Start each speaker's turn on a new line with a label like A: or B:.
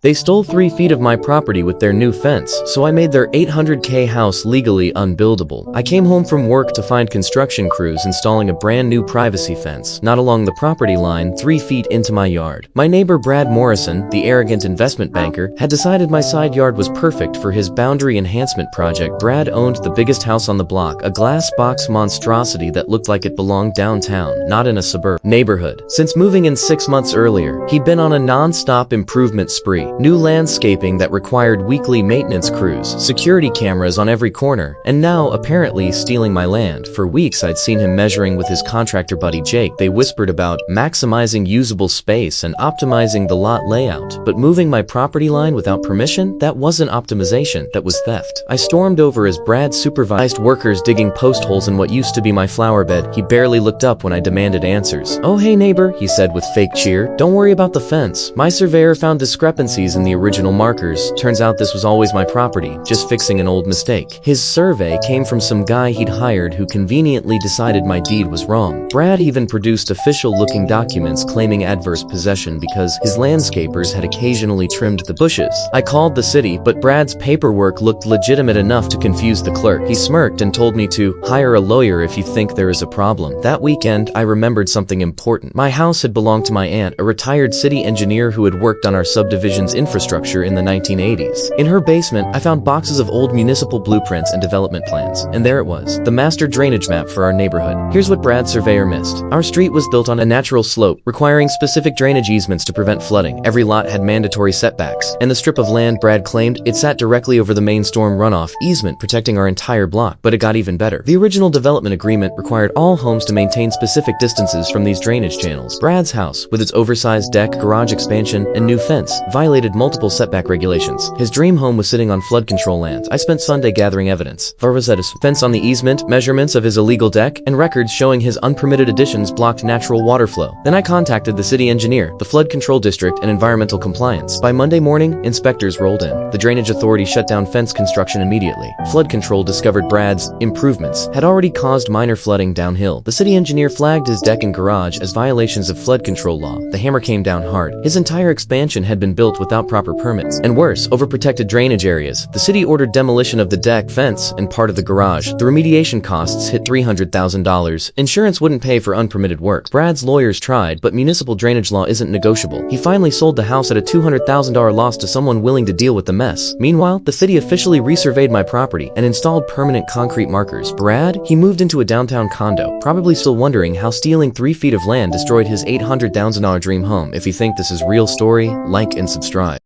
A: They stole 3 feet of my property with their new fence, so I made their $800K house legally unbuildable. I came home from work to find construction crews installing a brand new privacy fence, not along the property line, 3 feet into my yard. My neighbor Brad Morrison, the arrogant investment banker, had decided my side yard was perfect for his boundary enhancement project. Brad owned the biggest house on the block, a glass box monstrosity that looked like it belonged downtown, not in a suburban neighborhood. Since moving in 6 months earlier, he'd been on a non-stop improvement spree. New landscaping that required weekly maintenance crews, security cameras on every corner, and now apparently stealing my land. For weeks I'd seen him measuring with his contractor buddy Jake. They whispered about maximizing usable space and optimizing the lot layout. But moving my property line without permission? That wasn't optimization, that was theft. I stormed over as Brad supervised workers digging post holes in what used to be my flower bed. He barely looked up when I demanded answers. "Oh hey neighbor," he said with fake cheer. "Don't worry about the fence. My surveyor found discrepancies in the original markers. Turns out this was always my property, just fixing an old mistake." His survey came from some guy he'd hired who conveniently decided my deed was wrong. Brad even produced official-looking documents claiming adverse possession because his landscapers had occasionally trimmed the bushes. I called the city, but Brad's paperwork looked legitimate enough to confuse the clerk. He smirked and told me to hire a lawyer if you think there is a problem. That weekend, I remembered something important. My house had belonged to my aunt, a retired city engineer who had worked on our subdivision's infrastructure in the 1980s. In her basement, I found boxes of old municipal blueprints and development plans. And there it was, the master drainage map for our neighborhood. Here's what Brad's surveyor missed. Our street was built on a natural slope, requiring specific drainage easements to prevent flooding. Every lot had mandatory setbacks. And the strip of land Brad claimed, it sat directly over the main storm runoff easement, protecting our entire block. But it got even better. The original development agreement required all homes to maintain specific distances from these drainage channels. Brad's house, with its oversized deck, garage expansion, and new fence, violated multiple setback regulations. His dream home was sitting on flood control land. I spent Sunday gathering evidence. Varvazetta's fence on the easement, measurements of his illegal deck, and records showing his unpermitted additions blocked natural water flow. Then I contacted the city engineer, the flood control district, and environmental compliance. By Monday morning, inspectors rolled in. The drainage authority shut down fence construction immediately. Flood control discovered Brad's improvements had already caused minor flooding downhill. The city engineer flagged his deck and garage as violations of flood control law. The hammer came down hard. His entire expansion had been built without proper permits. And worse, overprotected drainage areas. The city ordered demolition of the deck, fence, and part of the garage. The remediation costs hit $300,000. Insurance wouldn't pay for unpermitted work. Brad's lawyers tried, but municipal drainage law isn't negotiable. He finally sold the house at a $200,000 loss to someone willing to deal with the mess. Meanwhile, the city officially resurveyed my property and installed permanent concrete markers. Brad? He moved into a downtown condo, probably still wondering how stealing 3 feet of land destroyed his $800,000 dream home. If you think this is real story, like and subscribe.